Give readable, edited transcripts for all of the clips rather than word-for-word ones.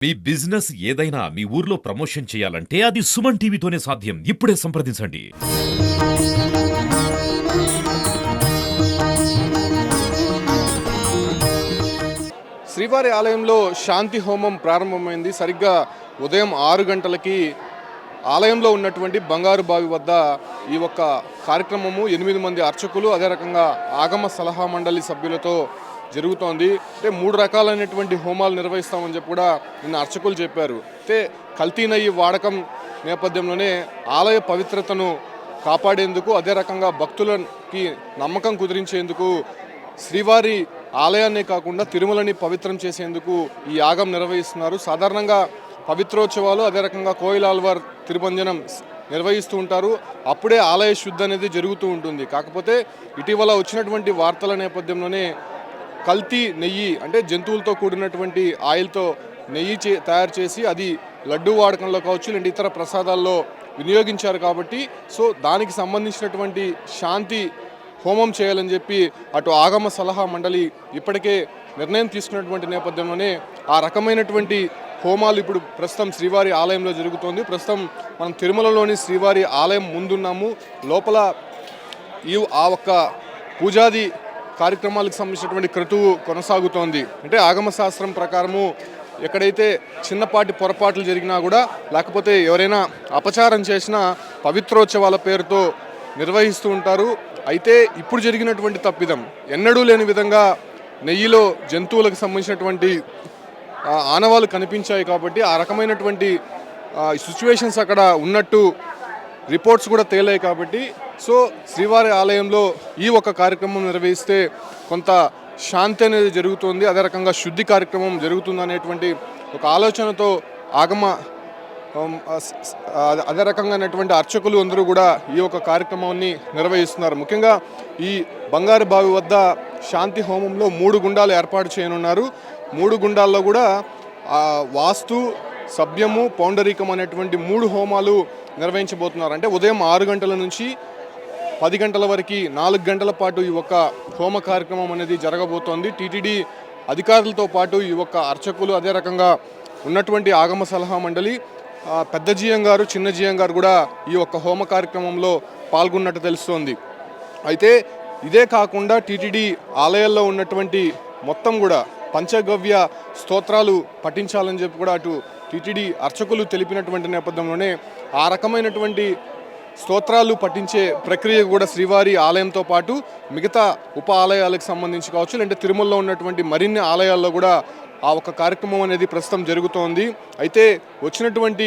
మీ business ఏదైనా మీ ఊర్లో promotion చేయాలంటే అది సుమన్ టీవీతోనే సాధ్యం. ఇప్పుడే సంప్రదించండి. శ్రీవారి ఆలయంలో శాంతి హోమం ప్రారంభమైంది. సరిగ్గా ఉదయం 6 గంటలకి ఆలయంలో ఉన్నటువంటి బంగారు బావి వద్ద ఈ ఒక్క కార్యక్రమము 8 మంది అర్చకులు అదే రకంగా ఆగమ సలహా మండలి సభ్యులతో జరుగుతోంది. అంటే 3 రకాలైనటువంటి హోమాలు నిర్వహిస్తామని చెప్పి కూడా నిన్న అర్చకులు చెప్పారు. అయితే కల్తీ నెయ్యి వాడకం నేపథ్యంలోనే ఆలయ పవిత్రతను కాపాడేందుకు అదే రకంగా భక్తులకి నమ్మకం కుదిరించేందుకు శ్రీవారి ఆలయాన్నే కాకుండా తిరుమలని పవిత్రం చేసేందుకు ఈ యాగం నిర్వహిస్తున్నారు. సాధారణంగా పవిత్రోత్సవాలు అదే రకంగా కోయిలాల్వార్ తిరుమంజనం నిర్వహిస్తూ ఉంటారు. అప్పుడే ఆలయ శుద్ధి అనేది జరుగుతూ ఉంటుంది. కాకపోతే ఇటీవల వచ్చినటువంటి వార్తల నేపథ్యంలోనే కల్తీ నెయ్యి అంటే జంతువులతో కూడినటువంటి ఆయిల్తో నెయ్యి తయారు చేసి అది లడ్డూ వాడకంలో కావచ్చు లేదంటే ఇతర ప్రసాదాల్లో వినియోగించారు. కాబట్టి దానికి సంబంధించినటువంటి శాంతి హోమం చేయాలని చెప్పి అటు ఆగమ సలహా మండలి ఇప్పటికే నిర్ణయం తీసుకున్నటువంటి నేపథ్యంలోనే ఆ రకమైనటువంటి హోమాలు ఇప్పుడు ప్రస్తుతం శ్రీవారి ఆలయంలో జరుగుతోంది. ప్రస్తుతం మనం తిరుమలలోని శ్రీవారి ఆలయం ముందున్నాము. లోపల ఆ ఒక్క పూజాది కార్యక్రమాలకు సంబంధించినటువంటి క్రతువు కొనసాగుతోంది. అంటే ఆగమ శాస్త్రం ప్రకారము ఎక్కడైతే చిన్నపాటి పొరపాట్లు జరిగినా కూడా లేకపోతే ఎవరైనా అపచారం చేసినా పవిత్రోత్సవాల పేరుతో నిర్వహిస్తూ ఉంటారు. అయితే ఇప్పుడు జరిగినటువంటి తప్పిదం ఎన్నడూ లేని విధంగా నెయ్యిలో జంతువులకు సంబంధించినటువంటి ఆనవాళ్ళు కనిపించాయి. కాబట్టి ఆ రకమైనటువంటి సిచ్యువేషన్స్ అక్కడ ఉన్నట్టు రిపోర్ట్స్ కూడా తేలాయి. కాబట్టి శ్రీవారి ఆలయంలో ఈ ఒక కార్యక్రమం నిర్వహిస్తే కొంత శాంతి అనేది జరుగుతుంది, అదే రకంగా శుద్ధి కార్యక్రమం జరుగుతుంది అనేటువంటి ఒక ఆలోచనతో ఆగమ అదే రకంగానటువంటి అర్చకులు అందరూ కూడా ఈ యొక్క కార్యక్రమాన్ని నిర్వహిస్తున్నారు. ముఖ్యంగా ఈ బంగారు బావి వద్ద శాంతి హోమంలో 3 గుండాలు ఏర్పాటు చేయనున్నారు. 3 గుండాల్లో కూడా వాస్తు, సభ్యము, పౌండరీకం అనేటువంటి 3 హోమాలు నిర్వహించబోతున్నారు. అంటే ఉదయం 6 గంటల నుంచి 10 గంటల వరకు 4 గంటల పాటు ఈ ఒక్క హోమ కార్యక్రమం అనేది జరగబోతోంది. టీటీడీ అధికారులతో పాటు ఈ ఒక్క అర్చకులు అదే రకంగా ఉన్నటువంటి ఆగమ సలహా మండలి పెద్ద జీఎం గారు, చిన్న జీఎం గారు కూడా ఈ ఒక్క హోమ కార్యక్రమంలో పాల్గొన్నట్టు తెలుస్తోంది. అయితే ఇదే కాకుండా టీటీడీ ఆలయాల్లో ఉన్నటువంటి మొత్తం కూడా పంచగవ్య స్తోత్రాలు పఠించాలని చెప్పి కూడా అటు టీటీడీ అర్చకులు తెలిపినటువంటి నేపథ్యంలోనే ఆ రకమైనటువంటి స్తోత్రాలు పఠించే ప్రక్రియ కూడా శ్రీవారి ఆలయంతో పాటు మిగతా ఉప ఆలయాలకు సంబంధించి కావచ్చు లేదంటే తిరుమలలో ఉన్నటువంటి మరిన్ని ఆలయాల్లో కూడా ఆ ఒక కార్యక్రమం అనేది ప్రస్తుతం జరుగుతోంది. అయితే వచ్చినటువంటి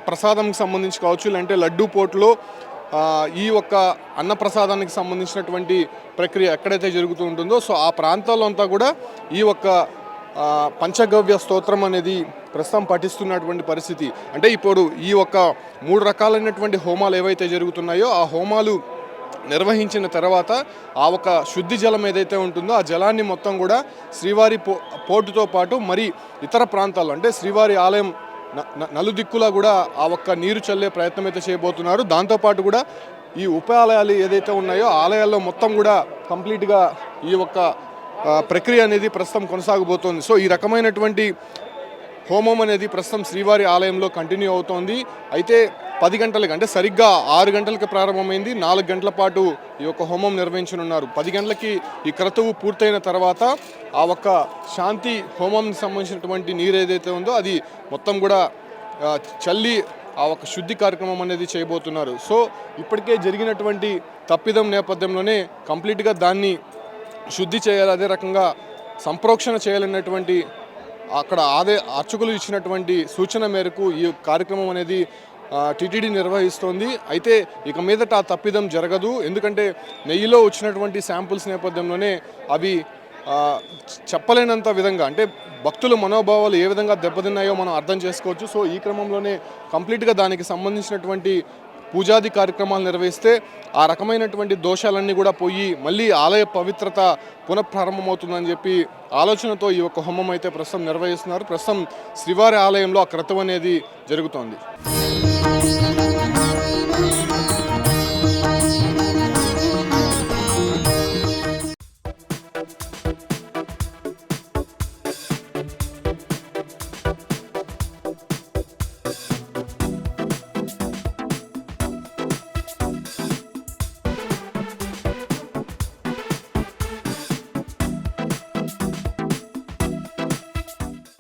ప్రసాదంకి సంబంధించి కావచ్చు లేదంటే లడ్డూ పోటులో ఈ ఒక్క అన్న ప్రసాదానికి సంబంధించినటువంటి ప్రక్రియ ఎక్కడైతే జరుగుతూ ఉంటుందో ఆ ప్రాంతాల్లో అంతా కూడా ఈ ఒక్క పంచగవ్య స్తోత్రం అనేది ప్రస్తుతం పఠిస్తున్నటువంటి పరిస్థితి. అంటే ఇప్పుడు ఈ ఒక్క 3 రకాలైనటువంటి హోమాలు ఏవైతే జరుగుతున్నాయో ఆ హోమాలు నిర్వహించిన తర్వాత ఆ ఒక శుద్ధి జలం ఏదైతే ఉంటుందో ఆ జలాన్ని మొత్తం కూడా శ్రీవారి పోర్టుతో పాటు మరి ఇతర ప్రాంతాల్లో అంటే శ్రీవారి ఆలయం నలుదిక్కులా కూడా ఆ ఒక్క నీరు చల్లే ప్రయత్నం అయితే చేయబోతున్నారు. దాంతోపాటు కూడా ఈ ఉప ఆలయాలు ఏదైతే ఉన్నాయో ఆలయాల్లో మొత్తం కూడా కంప్లీట్గా ఈ ఒక్క ప్రక్రియ అనేది ప్రస్తుతం కొనసాగబోతోంది. ఈ రకమైనటువంటి హోమం అనేది ప్రస్తుతం శ్రీవారి ఆలయంలో కంటిన్యూ అవుతోంది. అయితే 10 గంటలకి అంటే సరిగ్గా 6 గంటలకు ప్రారంభమైంది. 4 గంటల పాటు ఈ యొక్క హోమం నిర్వహించనున్నారు. 10 గంటలకి ఈ క్రతువు పూర్తయిన తర్వాత ఆ ఒక్క శాంతి హోమంకి సంబంధించినటువంటి నీరు ఏదైతే ఉందో అది మొత్తం కూడా చల్లి ఆ ఒక శుద్ధి కార్యక్రమం అనేది చేయబోతున్నారు. ఇప్పటికే జరిగినటువంటి తప్పిదం నేపథ్యంలోనే కంప్లీట్గా దాన్ని శుద్ధి చేయాలి, అదే రకంగా సంప్రోక్షణ చేయాలన్నటువంటి అక్కడ అర్చకులు ఇచ్చినటువంటి సూచన మేరకు ఈ కార్యక్రమం అనేది టీటీడీ నిర్వహిస్తోంది. అయితే ఇక మీదట ఆ తప్పిదం జరగదు. ఎందుకంటే నెయ్యిలో వచ్చినటువంటి శాంపుల్స్ నేపథ్యంలోనే అవి చెప్పలేనంత విధంగా అంటే భక్తుల మనోభావాలు ఏ విధంగా దెబ్బతిన్నాయో మనం అర్థం చేసుకోవచ్చు. ఈ క్రమంలోనే కంప్లీట్గా దానికి సంబంధించినటువంటి పూజాది కార్యక్రమాలు నిర్వహిస్తే ఆ రకమైనటువంటి దోషాలన్నీ కూడా పోయి మళ్ళీ ఆలయ పవిత్రత పునఃప్రారంభమవుతుందని చెప్పి ఆలోచనతో ఈ యొక్క హోమం అయితే ప్రస్తుతం నిర్వహిస్తున్నారు. ప్రస్తుతం శ్రీవారి ఆలయంలో ఆ క్రతువు అనేది జరుగుతోంది.